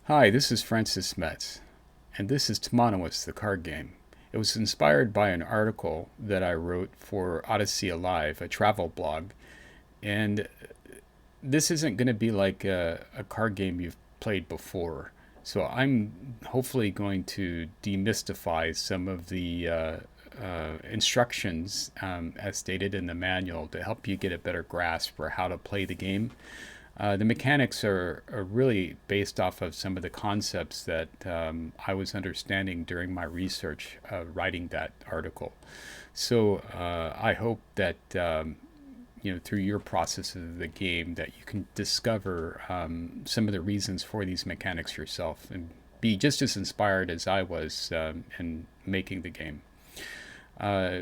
Hi, this is Francis Metz, and this is Tamanawas, the card game. It was inspired by an article that I wrote for Odyssey Alive, a travel blog, and this isn't going to be like a card game you've played before. So I'm hopefully going to demystify some of the instructions as stated in the manual to help you get a better grasp for how to play the game. The mechanics are really based off of some of the concepts that I was understanding during my research writing that article. So I hope that through your process of the game that you can discover some of the reasons for these mechanics yourself and be just as inspired as I was in making the game. Uh,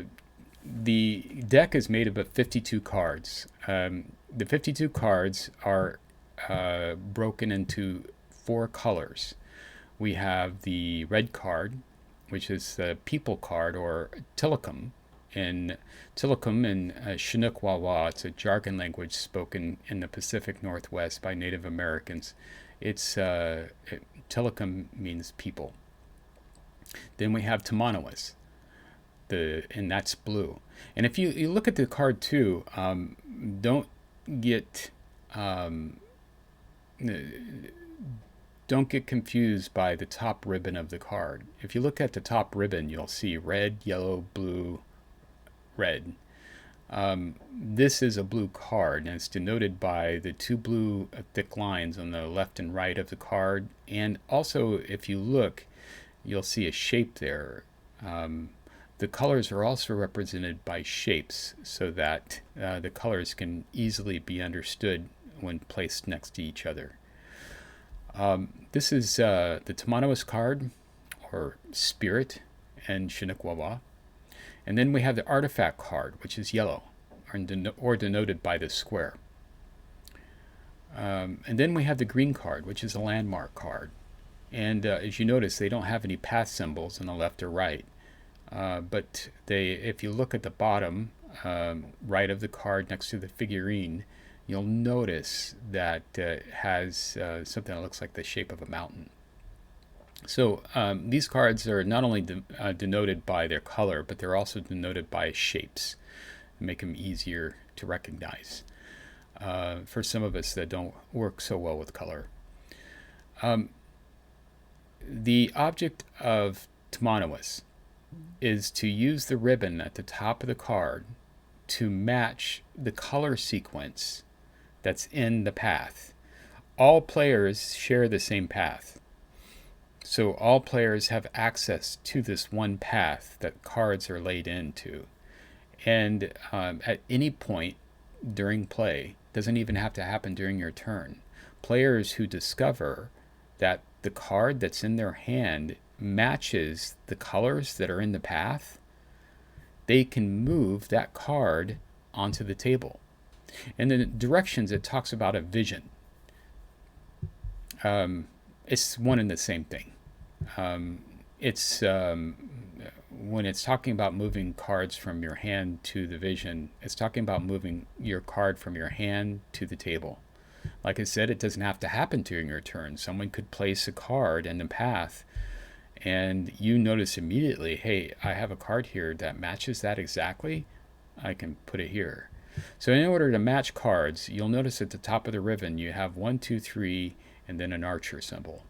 the deck is made up of 52 cards. The 52 cards are broken into four colors. We have the red card, which is the people card or Tilikum. In Tilikum in Chinook Wawa, it's a jargon language spoken in the Pacific Northwest by Native Americans. Tilikum means people. Then we have Tamanawas, and that's blue. And if you look at the card too, don't get um, don't get confused by the top ribbon of the card. If you look at the top ribbon, you'll see red, yellow, blue, red. This is a blue card, and it's denoted by the two blue thick lines on the left and right of the card. And also, if you look, you'll see a shape there. The colors are also represented by shapes so that the colors can easily be understood when placed next to each other. This is the Tamanawas card, or Spirit, and Chinook Wawa. And then we have the Artifact card, which is yellow, or denoted by this square. And then we have the green card, which is a landmark card. And as you notice, they don't have any path symbols on the left or right. But if you look at the bottom right of the card next to the figurine, you'll notice that it has something that looks like the shape of a mountain. So these cards are not only denoted by their color, but they're also denoted by shapes, make them easier to recognize for some of us that don't work so well with color. The object of Tamanawas is to use the ribbon at the top of the card to match the color sequence that's in the path. All players share the same path. So all players have access to this one path that cards are laid into. And at any point during play, doesn't even have to happen during your turn, players who discover that the card that's in their hand matches the colors that are in the path, they can move that card onto the table. In the directions, it talks about a vision. It's one and the same thing. It's when it's talking about moving cards from your hand to the vision, it's talking about moving your card from your hand to the table. Like I said, it doesn't have to happen during your turn. Someone could place a card in the path and you notice immediately, hey, I have a card here that matches that exactly. I can put it here. So in order to match cards, you'll notice at the top of the ribbon you have 1, 2, 3, and then an archer symbol.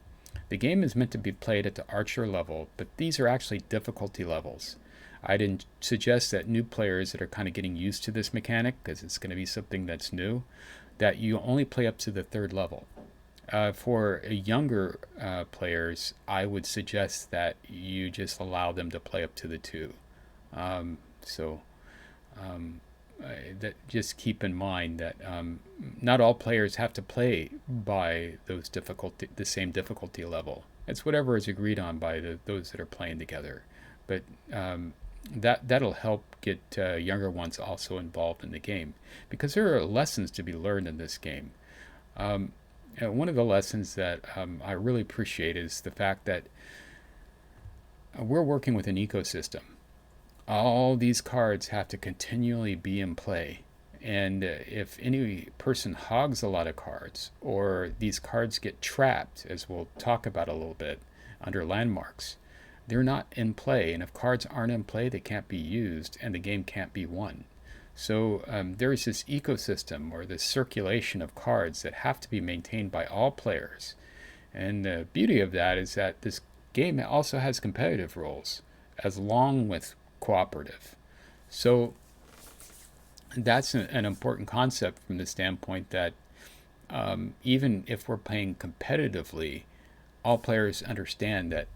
The game is meant to be played at the archer level, but these are actually difficulty levels. I'd suggest that new players that are kind of getting used to this mechanic, because it's going to be something that's new, that you only play up to the third level. For younger players, I would suggest that you just allow them to play up to the 2. So that just keep in mind that not all players have to play by the same difficulty level. It's whatever is agreed on by those that are playing together. But that'll help get younger ones also involved in the game, because there are lessons to be learned in this game. One of the lessons that I really appreciate is the fact that we're working with an ecosystem. All these cards have to continually be in play, And if any person hogs a lot of cards, or these cards get trapped, as we'll talk about a little bit, under landmarks, they're not in play. And if cards aren't in play, they can't be used, and the game can't be won. So there is this ecosystem, or this circulation of cards, that have to be maintained by all players. And the beauty of that is that this game also has competitive rules, as long with cooperative. So that's an important concept from the standpoint that even if we're playing competitively, all players understand that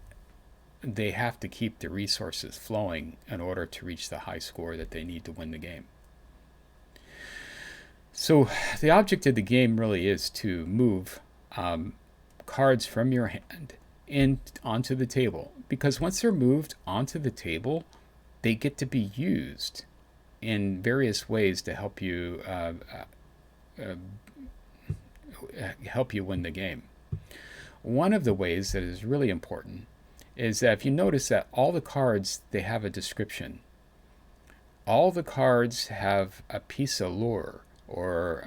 they have to keep the resources flowing in order to reach the high score that they need to win the game. So the object of the game really is to move cards from your hand onto the table, because once they're moved onto the table, they get to be used in various ways to help you win the game. One of the ways that is really important is that if you notice that all the cards, they have a description. All the cards have a piece of lore, or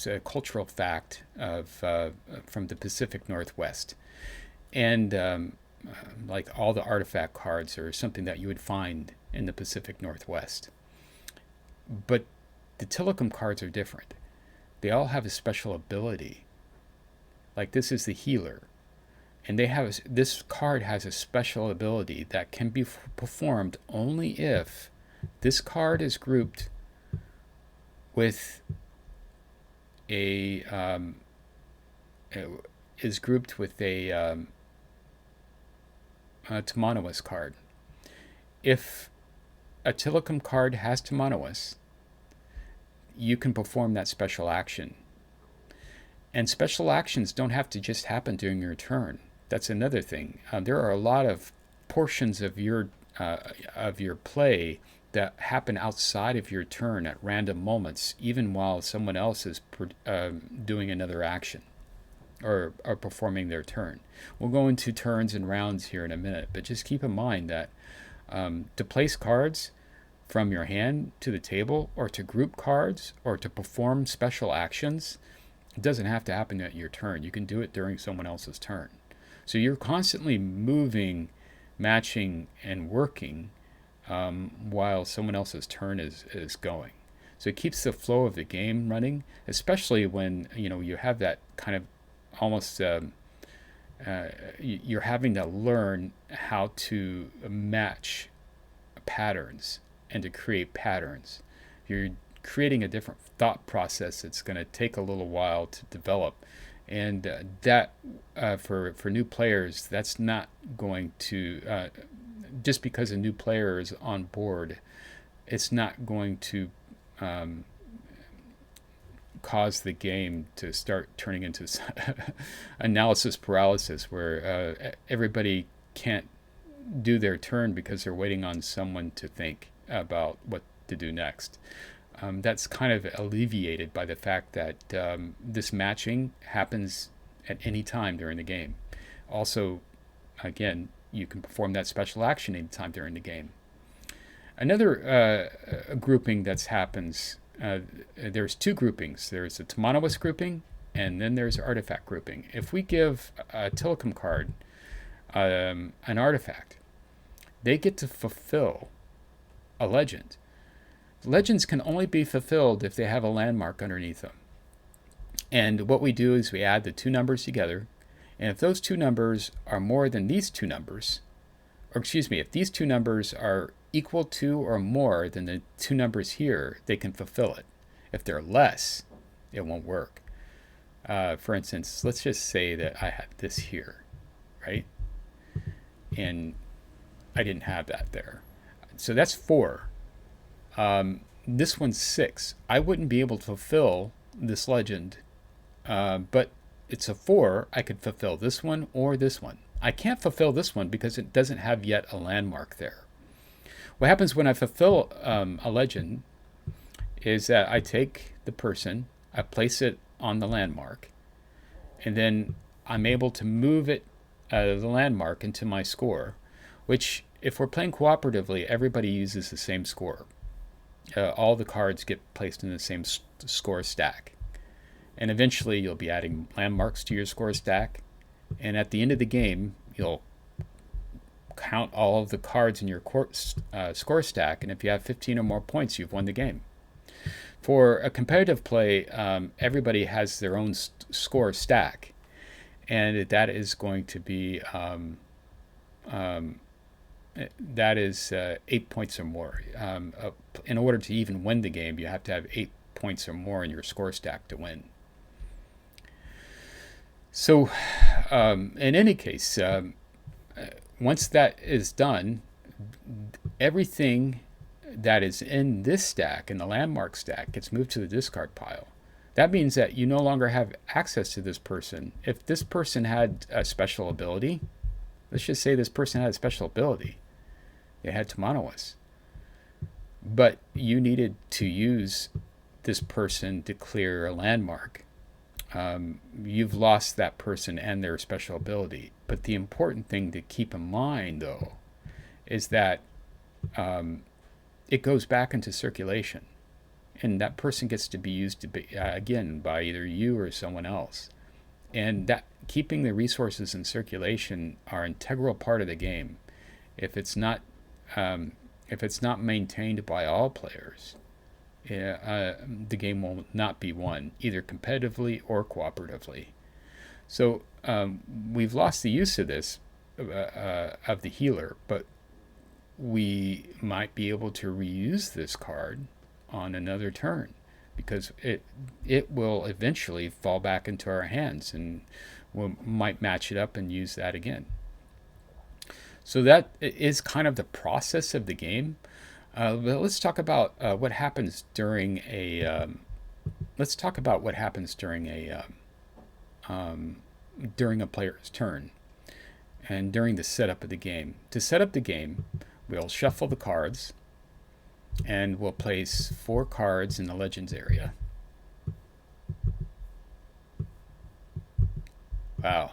a cultural fact from the Pacific Northwest. And like all the artifact cards are something that you would find in the Pacific Northwest. But the Telecom cards are different. They all have a special ability. Like this is the healer. And this card has a special ability that can be performed only if this card is grouped with a Tamanawas card. If a Telecom card has Tamanawas, you can perform that special action. And special actions don't have to just happen during your turn. That's another thing. There are a lot of portions of your play that happen outside of your turn at random moments, even while someone else is doing another action or performing their turn. We'll go into turns and rounds here in a minute, but just keep in mind that to place cards from your hand to the table, or to group cards, or to perform special actions, it doesn't have to happen at your turn. You can do it during someone else's turn. So you're constantly moving, matching, and working while someone else's turn is going. So it keeps the flow of the game running, especially when you have that kind of almost you're having to learn how to match patterns and to create patterns. You're creating a different thought process. It's going to take a little while to develop, and that for new players, that's not going to just because a new player is on board, it's not going to cause the game to start turning into analysis paralysis, where everybody can't do their turn because they're waiting on someone to think about what to do next. That's kind of alleviated by the fact that this matching happens at any time during the game. Also, again, you can perform that special action anytime during the game. Another grouping that happens, there's two groupings. There's a Tamanawas grouping, and then there's artifact grouping. If we give a Telecom card an artifact, they get to fulfill a legend. Legends can only be fulfilled if they have a landmark underneath them. And what we do is we add the two numbers together, and if those two numbers are more than these two numbers, if these two numbers are equal to or more than the two numbers here, they can fulfill it. If they're less, it won't work. For instance, let's just say that I had this here, right? And I didn't have that there. So that's 4. This one's 6. I wouldn't be able to fulfill this legend, but it's a 4. I could fulfill this one or this one. I can't fulfill this one because it doesn't have yet a landmark there. What happens when I fulfill a legend is that I take the person, I place it on the landmark, and then I'm able to move it, the landmark, into my score, which, if we're playing cooperatively, everybody uses the same score. all the cards get placed in the same score stack. And eventually you'll be adding landmarks to your score stack. And at the end of the game, you'll count all of the cards in your score stack. And if you have 15 or more points, you've won the game. For a competitive play, everybody has their own score stack. And that is going to be that is 8 points or more. In order to even win the game, you have to have 8 points or more in your score stack to win. So, in any case, once that is done, everything that is in this stack, in the landmark stack, gets moved to the discard pile. That means that you no longer have access to this person. If this person had a special ability, let's just say this person had a special ability. They had Tamanawas. But you needed to use this person to clear a landmark. You've lost that person and their special ability. But the important thing to keep in mind, though, is that it goes back into circulation. And that person gets to be used again by either you or someone else. And that keeping the resources in circulation are an integral part of the game. If it's not maintained by all players, the game will not be won, either competitively or cooperatively. So we've lost the use of this, of the healer, but we might be able to reuse this card on another turn, because it will eventually fall back into our hands, and we might match it up and use that again. So that is kind of the process of the game. But let's talk about what happens during a. Let's talk about what happens during a player's turn, and during the setup of the game. To set up the game, we'll shuffle the cards, and we'll place 4 cards in the Legends area. Wow.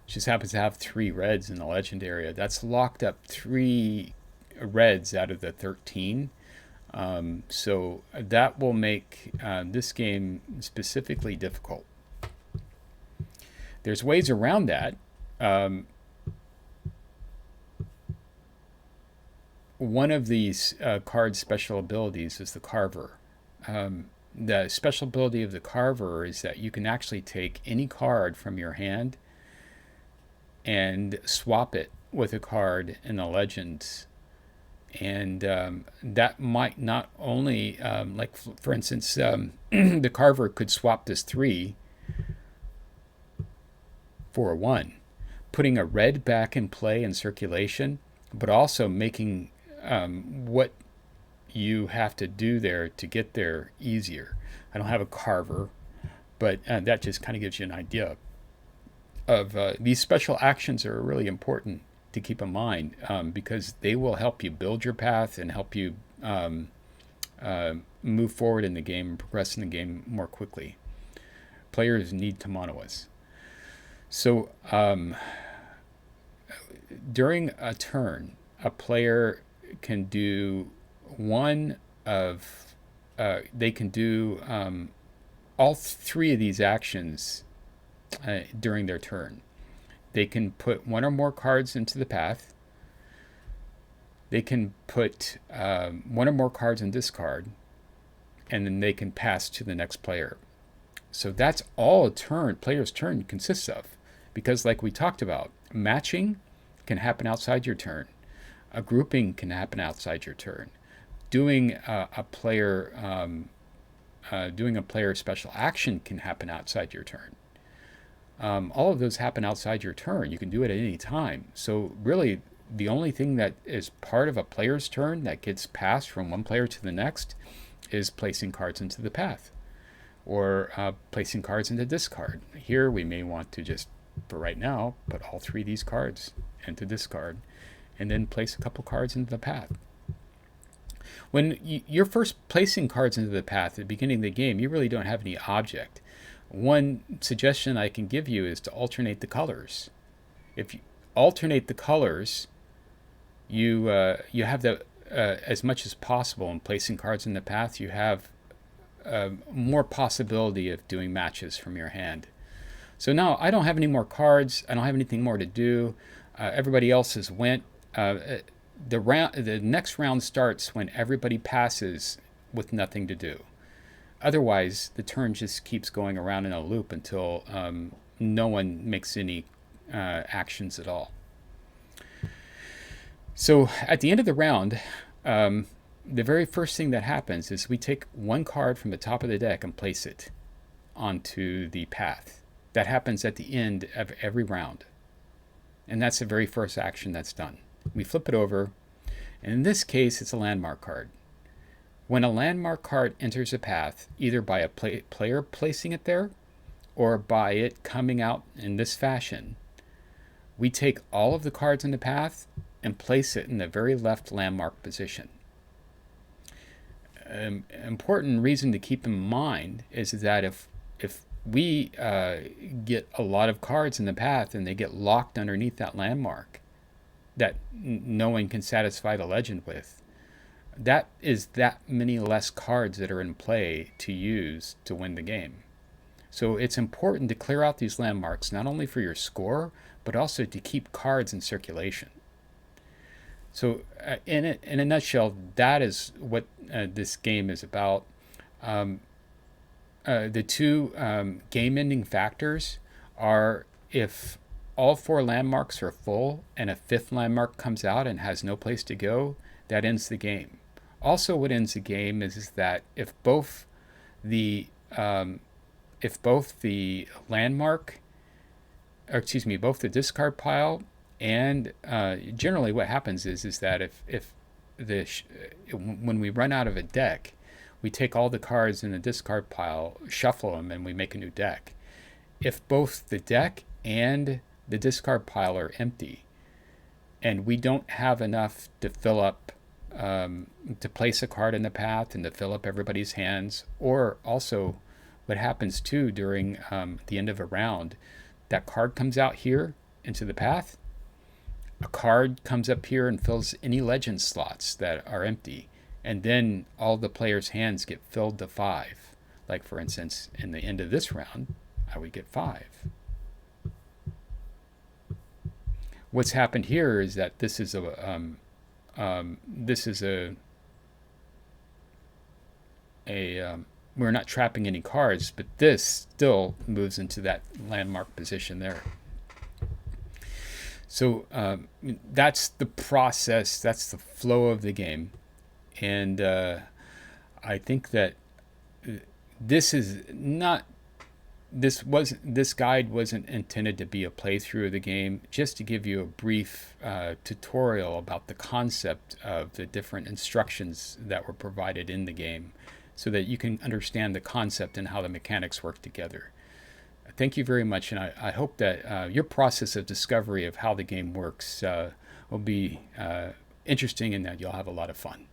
Just happens to have 3 reds in the Legend area. That's locked up 3 reds out of the 13. So that will make this game specifically difficult. There's ways around that. One of these card's special abilities is the Carver. The special ability of the Carver is that you can actually take any card from your hand and swap it with a card in the Legends. And that might not only, like for instance, the Carver could swap this 3 for a 1, putting a red back in play in circulation, but also making what you have to do there to get there easier. I don't have a Carver, but that just kind of gives you an idea of these special actions are really important to keep in mind, because they will help you build your path and help you move forward in the game and progress in the game more quickly. Players need Tamanawas. So during a turn, a player can do one of they can do all 3 of these actions during their turn. They can put 1 or more cards into the path. They can put 1 or more cards in discard, and then they can pass to the next player. So that's all a player's turn consists of, because like we talked about, matching can happen outside your turn. A grouping can happen outside your turn. Doing a player special action can happen outside your turn. All of those happen outside your turn. You can do it at any time. So really, the only thing that is part of a player's turn that gets passed from one player to the next is placing cards into the path, or placing cards into discard. Here we may want to just, for right now, put all 3 of these cards into discard, and then place a couple cards into the path. When you're first placing cards into the path at the beginning of the game, you really don't have any object. One suggestion I can give you is to alternate the colors. If you alternate the colors, you have the as much as possible in placing cards in the path, you have more possibility of doing matches from your hand. So now I don't have any more cards. I don't have anything more to do. Everybody else has went. The next round starts when everybody passes with nothing to do. Otherwise, the turn just keeps going around in a loop until no one makes any actions at all. So at the end of the round, the very first thing that happens is we take one card from the top of the deck and place it onto the path. That happens at the end of every round. And that's the very first action that's done. We flip it over, and in this case, it's a landmark card. When a landmark card enters a path, either by a player placing it there or by it coming out in this fashion, we take all of the cards in the path and place it in the very left landmark position. Important reason to keep in mind is that if we get a lot of cards in the path and they get locked underneath that landmark that no one can satisfy the legend with, that is that many less cards that are in play to use to win the game. So it's important to clear out these landmarks, not only for your score, but also to keep cards in circulation. So in a nutshell, that is what this game is about. The two game-ending factors are if all four landmarks are full and a fifth landmark comes out and has no place to go, that ends the game. Also, what ends the game is that if both the landmark, or excuse me, both the discard pile and generally what happens is that if when we run out of a deck, we take all the cards in the discard pile, shuffle them, and we make a new deck. If both the deck and the discard pile are empty, and we don't have enough to fill up, to place a card in the path and to fill up everybody's hands, or also what happens too during the end of a round, that card comes out here into the path, a card comes up here and fills any legend slots that are empty, and then all the players' hands get filled to 5. Like for instance, in the end of this round, I would get 5. What's happened here is that this is we're not trapping any cards, but this still moves into that landmark position there. So that's the process, that's the flow of the game. And I think that this guide wasn't intended to be a playthrough of the game, just to give you a brief tutorial about the concept of the different instructions that were provided in the game, so that you can understand the concept and how the mechanics work together. Thank you very much, and I hope that your process of discovery of how the game works will be interesting and that you'll have a lot of fun.